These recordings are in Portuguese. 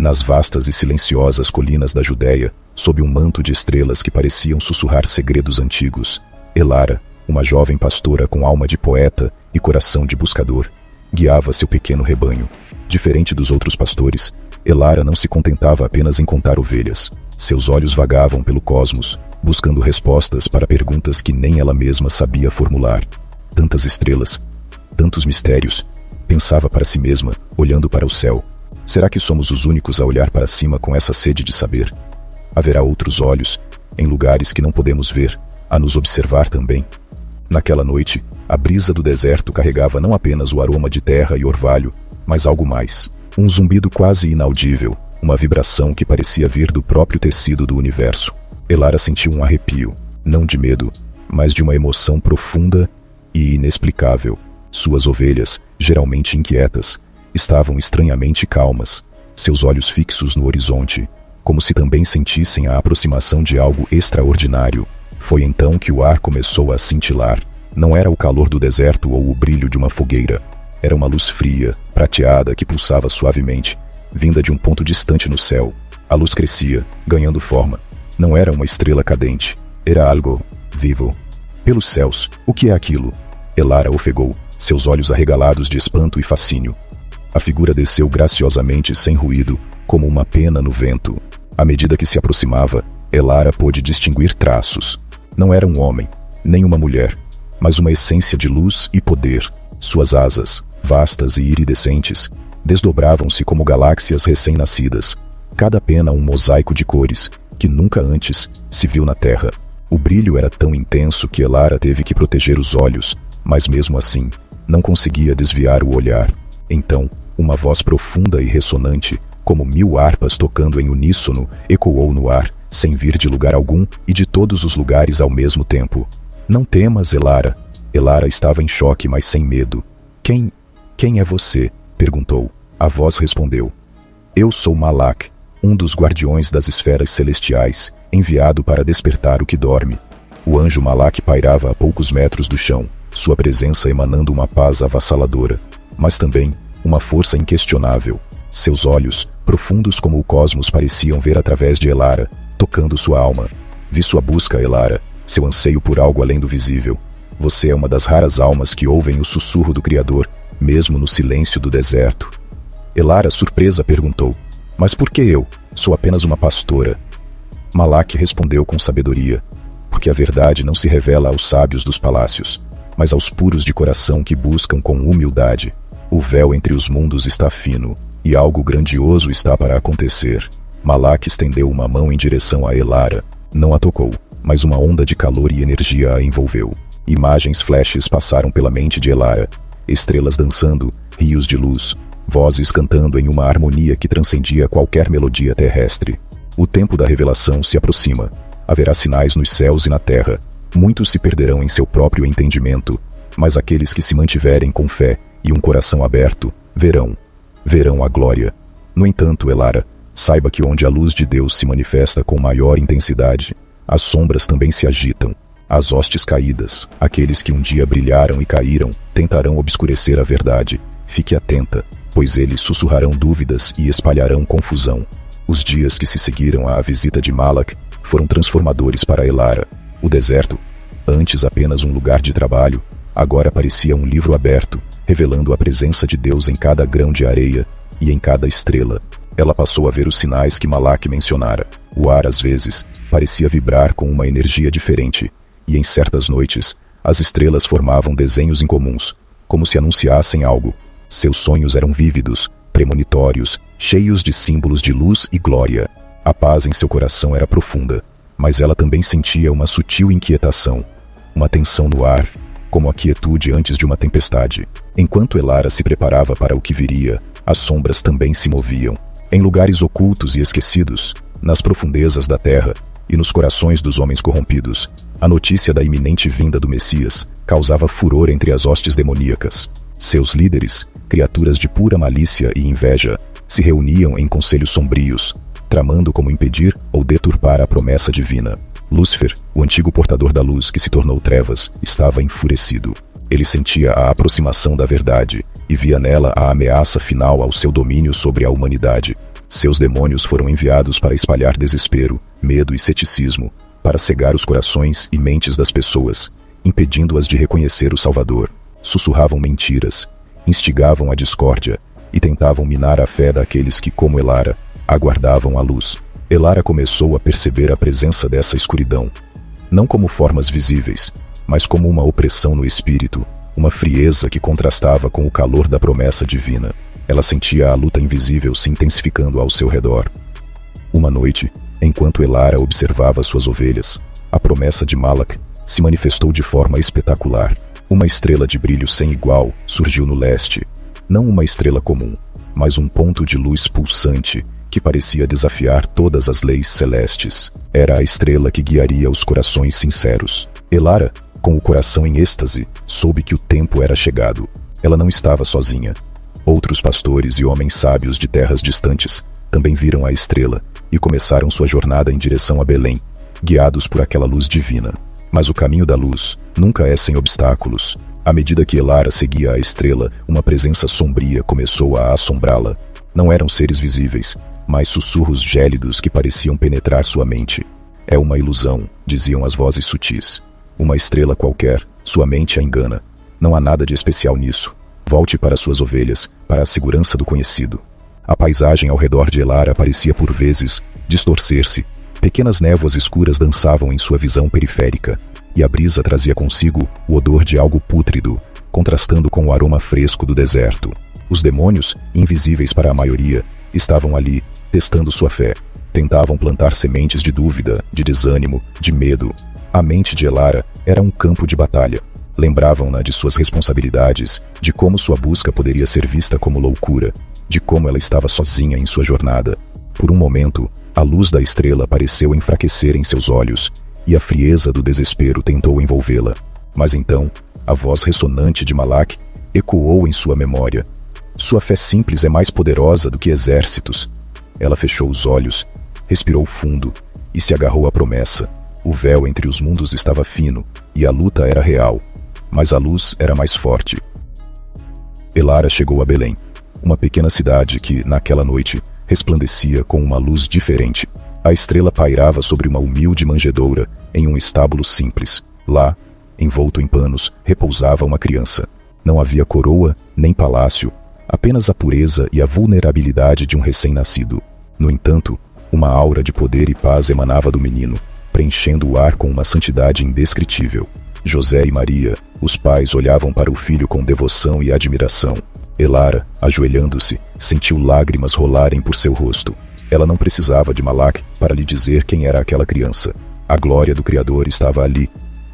Nas vastas e silenciosas colinas da Judéia, sob um manto de estrelas que pareciam sussurrar segredos antigos, Elara, uma jovem pastora com alma de poeta e coração de buscador, guiava seu pequeno rebanho. Diferente dos outros pastores, Elara não se contentava apenas em contar ovelhas. Seus olhos vagavam pelo cosmos, buscando respostas para perguntas que nem ela mesma sabia formular. Tantas estrelas, tantos mistérios, pensava para si mesma, olhando para o céu. Será que somos os únicos a olhar para cima com essa sede de saber? Haverá outros olhos, em lugares que não podemos ver, a nos observar também? Naquela noite, a brisa do deserto carregava não apenas o aroma de terra e orvalho, mas algo mais. Um zumbido quase inaudível, uma vibração que parecia vir do próprio tecido do universo. Elara sentiu um arrepio, não de medo, mas de uma emoção profunda e inexplicável. Suas ovelhas, geralmente inquietas, estavam estranhamente calmas, seus olhos fixos no horizonte, como se também sentissem a aproximação de algo extraordinário. Foi então que o ar começou a cintilar. Não era o calor do deserto ou o brilho de uma fogueira. Era uma luz fria, prateada, que pulsava suavemente, vinda de um ponto distante no céu. A luz crescia, ganhando forma. Não era uma estrela cadente. Era algo vivo. Pelos céus, o que é aquilo? Elara ofegou, seus olhos arregalados de espanto e fascínio. A figura desceu graciosamente, sem ruído, como uma pena no vento. À medida que se aproximava, Elara pôde distinguir traços. Não era um homem, nem uma mulher, mas uma essência de luz e poder. Suas asas, vastas e iridescentes, desdobravam-se como galáxias recém-nascidas. Cada pena um mosaico de cores, que nunca antes se viu na Terra. O brilho era tão intenso que Elara teve que proteger os olhos, mas mesmo assim, não conseguia desviar o olhar. Então, uma voz profunda e ressonante, como 1000 harpas tocando em uníssono, ecoou no ar, sem vir de lugar algum e de todos os lugares ao mesmo tempo. Não temas, Elara. Elara estava em choque, mas sem medo. Quem é você? Perguntou. A voz respondeu. Eu sou Malak, um dos guardiões das esferas celestiais, enviado para despertar o que dorme. O anjo Malak pairava a poucos metros do chão, sua presença emanando uma paz avassaladora, mas também uma força inquestionável. Seus olhos, profundos como o cosmos, pareciam ver através de Elara, tocando sua alma. Vi sua busca, Elara, seu anseio por algo além do visível. Você é uma das raras almas que ouvem o sussurro do Criador, mesmo no silêncio do deserto. Elara, surpresa, perguntou, mas por que eu? Sou apenas uma pastora. Malak respondeu com sabedoria, porque a verdade não se revela aos sábios dos palácios, mas aos puros de coração que buscam com humildade. O véu entre os mundos está fino, e algo grandioso está para acontecer. Malak estendeu uma mão em direção a Elara. Não a tocou, mas uma onda de calor e energia a envolveu. Imagens flashes passaram pela mente de Elara. Estrelas dançando, rios de luz, vozes cantando em uma harmonia que transcendia qualquer melodia terrestre. O tempo da revelação se aproxima. Haverá sinais nos céus e na terra. Muitos se perderão em seu próprio entendimento, mas aqueles que se mantiverem com fé e um coração aberto, verão a glória. No entanto, Elara, saiba que onde a luz de Deus se manifesta com maior intensidade, as sombras também se agitam. As hostes caídas, aqueles que um dia brilharam e caíram, tentarão obscurecer a verdade. Fique atenta, pois eles sussurrarão dúvidas e espalharão confusão. Os dias que se seguiram à visita de Malak foram transformadores para Elara. O deserto, antes apenas um lugar de trabalho, agora parecia um livro aberto, revelando a presença de Deus em cada grão de areia e em cada estrela. Ela passou a ver os sinais que Malak mencionara. O ar, às vezes, parecia vibrar com uma energia diferente, e em certas noites, as estrelas formavam desenhos incomuns, como se anunciassem algo. Seus sonhos eram vívidos, premonitórios, cheios de símbolos de luz e glória. A paz em seu coração era profunda, mas ela também sentia uma sutil inquietação, uma tensão no ar, como a quietude antes de uma tempestade. Enquanto Elara se preparava para o que viria, as sombras também se moviam. Em lugares ocultos e esquecidos, nas profundezas da terra e nos corações dos homens corrompidos, a notícia da iminente vinda do Messias causava furor entre as hostes demoníacas. Seus líderes, criaturas de pura malícia e inveja, se reuniam em conselhos sombrios, tramando como impedir ou deturpar a promessa divina. Lúcifer, o antigo portador da luz que se tornou trevas, estava enfurecido. Ele sentia a aproximação da verdade e via nela a ameaça final ao seu domínio sobre a humanidade. Seus demônios foram enviados para espalhar desespero, medo e ceticismo, para cegar os corações e mentes das pessoas, impedindo-as de reconhecer o Salvador. Sussurravam mentiras, instigavam a discórdia e tentavam minar a fé daqueles que, como Elara, aguardavam a luz. Elara começou a perceber a presença dessa escuridão, não como formas visíveis, mas como uma opressão no espírito, uma frieza que contrastava com o calor da promessa divina. Ela sentia a luta invisível se intensificando ao seu redor. Uma noite, enquanto Elara observava suas ovelhas, a promessa de Malak se manifestou de forma espetacular. Uma estrela de brilho sem igual surgiu no leste. Não uma estrela comum, mas um ponto de luz pulsante que parecia desafiar todas as leis celestes. Era a estrela que guiaria os corações sinceros. Elara, com o coração em êxtase, soube que o tempo era chegado. Ela não estava sozinha. Outros pastores e homens sábios de terras distantes também viram a estrela e começaram sua jornada em direção a Belém, guiados por aquela luz divina. Mas o caminho da luz nunca é sem obstáculos. À medida que Elara seguia a estrela, uma presença sombria começou a assombrá-la. Não eram seres visíveis, mas sussurros gélidos que pareciam penetrar sua mente. É uma ilusão, diziam as vozes sutis. Uma estrela qualquer, sua mente a engana. Não há nada de especial nisso. Volte para suas ovelhas, para a segurança do conhecido. A paisagem ao redor de Elara parecia por vezes distorcer-se. Pequenas névoas escuras dançavam em sua visão periférica, e a brisa trazia consigo o odor de algo pútrido, contrastando com o aroma fresco do deserto. Os demônios, invisíveis para a maioria, estavam ali, testando sua fé. Tentavam plantar sementes de dúvida, de desânimo, de medo. A mente de Elara era um campo de batalha. Lembravam-na de suas responsabilidades, de como sua busca poderia ser vista como loucura, de como ela estava sozinha em sua jornada. Por um momento, a luz da estrela pareceu enfraquecer em seus olhos, e a frieza do desespero tentou envolvê-la. Mas então, a voz ressonante de Malak ecoou em sua memória. Sua fé simples é mais poderosa do que exércitos. Ela fechou os olhos, respirou fundo e se agarrou à promessa. O véu entre os mundos estava fino, e a luta era real. Mas a luz era mais forte. Elara chegou a Belém, uma pequena cidade que, naquela noite, resplandecia com uma luz diferente. A estrela pairava sobre uma humilde manjedoura em um estábulo simples. Lá, envolto em panos, repousava uma criança. Não havia coroa nem palácio, apenas a pureza e a vulnerabilidade de um recém-nascido. No entanto, uma aura de poder e paz emanava do menino, preenchendo o ar com uma santidade indescritível. José e Maria, os pais, olhavam para o filho com devoção e admiração. Elara, ajoelhando-se, sentiu lágrimas rolarem por seu rosto. Ela não precisava de Malak para lhe dizer quem era aquela criança. A glória do Criador estava ali,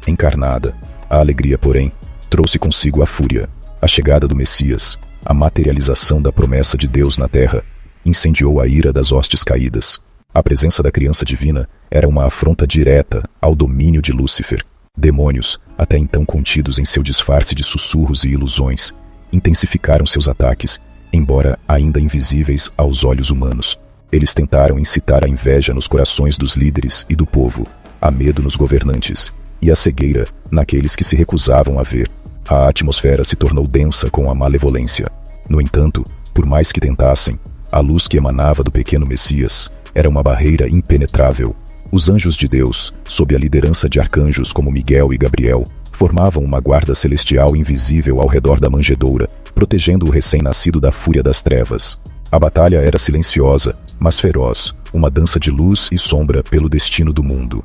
encarnada. A alegria, porém, trouxe consigo a fúria. A chegada do Messias, a materialização da promessa de Deus na terra, incendiou a ira das hostes caídas. A presença da criança divina era uma afronta direta ao domínio de Lúcifer. Demônios, até então contidos em seu disfarce de sussurros e ilusões, intensificaram seus ataques, embora ainda invisíveis aos olhos humanos. Eles tentaram incitar a inveja nos corações dos líderes e do povo, a medo nos governantes e a cegueira naqueles que se recusavam a ver. A atmosfera se tornou densa com a malevolência. No entanto, por mais que tentassem, a luz que emanava do pequeno Messias era uma barreira impenetrável. Os anjos de Deus, sob a liderança de arcanjos como Miguel e Gabriel, formavam uma guarda celestial invisível ao redor da manjedoura, protegendo o recém-nascido da fúria das trevas. A batalha era silenciosa, mas feroz, uma dança de luz e sombra pelo destino do mundo.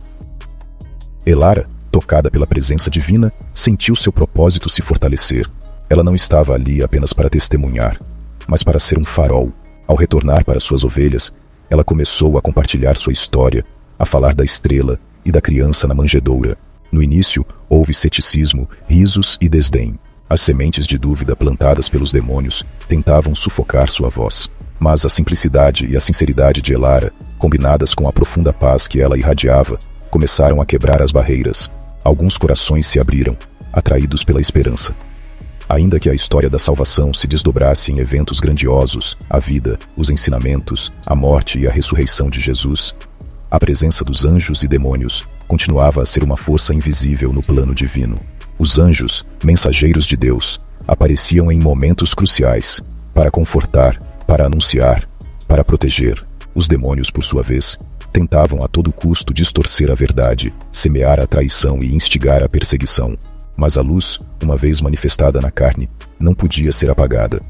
Elara, tocada pela presença divina, sentiu seu propósito se fortalecer. Ela não estava ali apenas para testemunhar, mas para ser um farol. Ao retornar para suas ovelhas, ela começou a compartilhar sua história, a falar da estrela e da criança na manjedoura. No início, houve ceticismo, risos e desdém. As sementes de dúvida plantadas pelos demônios tentavam sufocar sua voz. Mas a simplicidade e a sinceridade de Elara, combinadas com a profunda paz que ela irradiava, começaram a quebrar as barreiras. Alguns corações se abriram, atraídos pela esperança. Ainda que a história da salvação se desdobrasse em eventos grandiosos, a vida, os ensinamentos, a morte e a ressurreição de Jesus, a presença dos anjos e demônios continuava a ser uma força invisível no plano divino. Os anjos, mensageiros de Deus, apareciam em momentos cruciais, para confortar, para anunciar, Para proteger, os demônios, por sua vez, tentavam a todo custo distorcer a verdade, semear a traição e instigar a perseguição. Mas a luz, uma vez manifestada na carne, não podia ser apagada.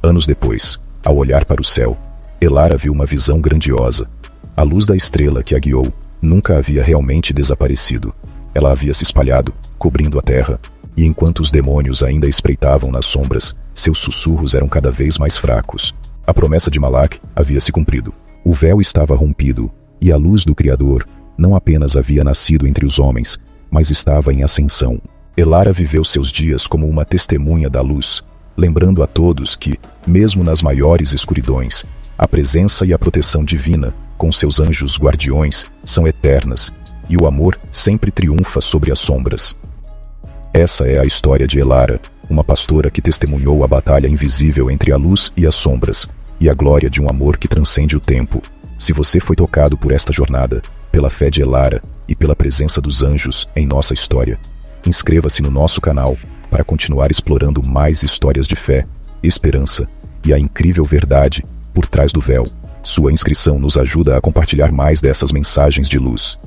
Anos depois, ao olhar para o céu, Elara viu uma visão grandiosa. A luz da estrela que a guiou nunca havia realmente desaparecido. Ela havia se espalhado, cobrindo a terra, e enquanto os demônios ainda espreitavam nas sombras, seus sussurros eram cada vez mais fracos. A promessa de Malak havia se cumprido. O véu estava rompido, e a luz do Criador não apenas havia nascido entre os homens, mas estava em ascensão. Elara viveu seus dias como uma testemunha da luz, lembrando a todos que, mesmo nas maiores escuridões, a presença e a proteção divina, com seus anjos guardiões, são eternas, e o amor sempre triunfa sobre as sombras. Essa é a história de Elara, uma pastora que testemunhou a batalha invisível entre a luz e as sombras, e a glória de um amor que transcende o tempo. Se você foi tocado por esta jornada, pela fé de Elara e pela presença dos anjos em nossa história, inscreva-se no nosso canal para continuar explorando mais histórias de fé, esperança e a incrível verdade por trás do véu. Sua inscrição nos ajuda a compartilhar mais dessas mensagens de luz.